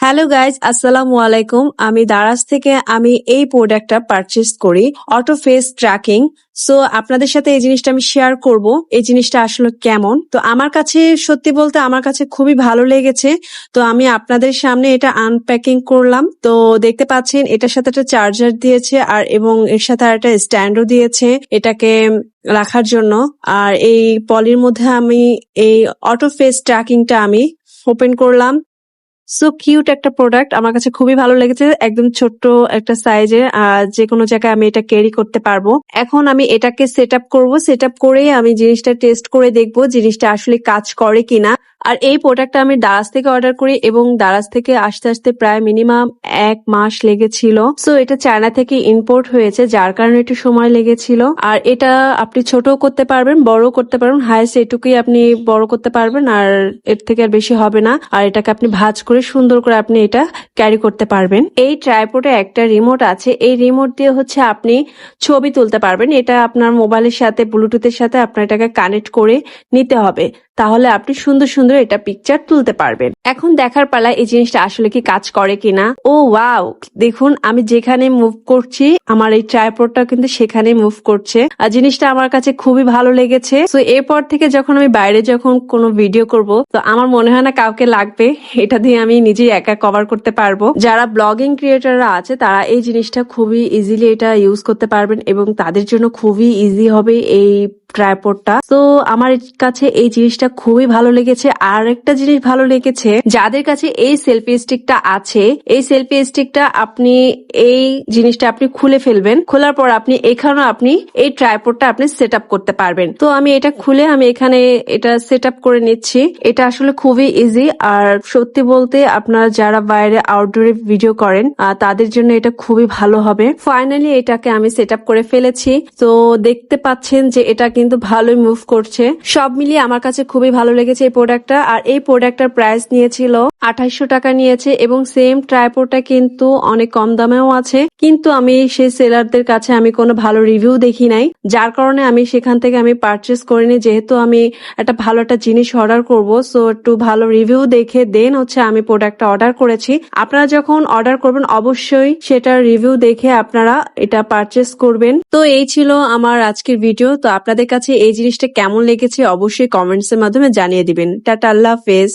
Hello guys, আসসালামু আলাইকুম। আমি দারাজ থেকে এই প্রোডাক্টটা পারচেজ করি, অটো ফেস ট্র্যাকিং। সো আপনাদের সাথে এই জিনিসটা আমি শেয়ার করব, এই জিনিসটা আসলে কেমন। তো আমার কাছে সত্যি বলতে আমার কাছে খুবই ভালো লেগেছে। তো আমি আপনাদের সামনে এটা আনপ্যাকিং করলাম। তো দেখতে পাচ্ছেন এটার সাথে একটা চার্জার দিয়েছে আর এবং এর সাথে আর একটা স্ট্যান্ডও দিয়েছে এটাকে রাখার জন্য। আর এই পলির মধ্যে আমি এই অটো ফেস ট্র্যাকিংটা আমি ওপেন করলাম। সো কিউট একটা প্রোডাক্ট, আমার কাছে খুবই ভালো লেগেছে। একদম ছোট্ট একটা সাইজের, যে কোনো জায়গায় আমি এটা ক্যারি করতে পারবো। এখন আমি এটাকে সেট আপ করবো, সেট আপ করেই আমি জিনিসটা টেস্ট করে দেখবো জিনিসটা আসলে কাজ করে কিনা। আর এই প্রোডাক্টটা আমি দারাজ থেকে অর্ডার করি এবং দারাজ থেকে আসতে আসতে প্রায় মিনিমাম 1 মাস লেগেছিল। সো এটা চায়না থেকে ইম্পোর্ট হয়েছে, যার কারণে একটু সময় লেগেছিল। আর এটা আপনি ছোটও করতে পারবেন, বড়ও করতে পারবেন। হাইস্ট এটুকুই আপনি বড় করতে পারবেন, আর এর থেকে আর বেশি হবে না। আর এটাকে আপনি ভাঁজ করে সুন্দর করে আপনি এটা ক্যারি করতে পারবেন। এই ট্রাইপডে একটা রিমোট আছে, এই রিমোট দিয়ে হচ্ছে আপনি ছবি তুলতে পারবেন। এটা আপনার মোবাইলের সাথে ব্লুটুথের সাথে আপনার এটাকে কানেক্ট করে নিতে হবে, তাহলে আপনি সুন্দর সুন্দর এটা পিকচার তুলতে পারবেন। এখন দেখার পালা এই জিনিসটা আসলে কি কাজ করে কিনা। ও ওয়াও, দেখুন আমি যেখানে মুভ করছি আমার এই ট্রাইপডটা কিন্তু সেখানে মুভ করছে। আর জিনিসটা আমার কাছে খুবই ভালো লেগেছে। তো এরপর থেকে যখন আমি বাইরে যখন কোনো ভিডিও করব, তো আমার মনে হয় না কাউকে লাগবে, এটা দিয়ে আমি নিজেই একা কভার করতে পারবো। যারা ব্লগিং ক্রিয়েটররা আছে তারা এই জিনিসটা খুবই ইজিলি এটা ইউজ করতে পারবেন এবং তাদের জন্য খুবই ইজি হবে এই ট্রাইপডটা। তো আমার কাছে এই জিনিসটা খুবই ভালো লেগেছে। আর একটা জিনিস ভালো লেগেছে, যাদের কাছে এই সেলফি স্টিকটা আছে, এই সেলফি স্টিকটা আপনি এই জিনিসটা আপনি খুলে ফেলবেন, খোলার পর আপনি এখানেও আপনি এই ট্রাইপডটা আপনি সেট আপ করতে পারবেন। তো আমি এটা খুলে আমি এখানে এটা সেট আপ করে নিচ্ছি। এটা আসলে খুবই ইজি। আর সত্যি বলতে আপনারা যারা বাইরে আউটডোরে ভিডিও করেন তাদের জন্য এটা খুবই ভালো হবে। ফাইনালি এটাকে আমি সেট আপ করে ফেলেছি। তো দেখতে পাচ্ছেন যে এটা কিন্তু ভালোই মুভ করছে। সব মিলিয়ে আমার কাছে খুবই ভালো লেগেছে এই প্রোডাক্টটা। আর এই প্রোডাক্টটার প্রাইস নিয়েছিল 2800 টাকা নিয়েছে এবং সেম ট্রাইপডটা কিন্তু অনেক কম দামেও আছে, কিন্তু আমি সেই সেলারদের কাছে আমি কোনো ভালো রিভিউ দেখি নাই, যার কারণে আমি সেখান থেকে আমি পারচেস করিনি। যেহেতু আমি একটা ভালো একটা জিনিস অর্ডার করব, সো একটু ভালো রিভিউ দেখে দেন হচ্ছে আমি প্রোডাক্টটা অর্ডার করেছি। আপনারা যখন অর্ডার করবেন অবশ্যই সেটার রিভিউ দেখে আপনারা এটা পারচেস করবেন। তো এই ছিল আমার আজকের ভিডিও। তো আপনাদের কাছে এই জিনিসটা কেমন লেগেছে অবশ্যই কমেন্টস এর মাধ্যমে জানিয়ে দিবেন। টাটা, আল্লাহ হাফেজ।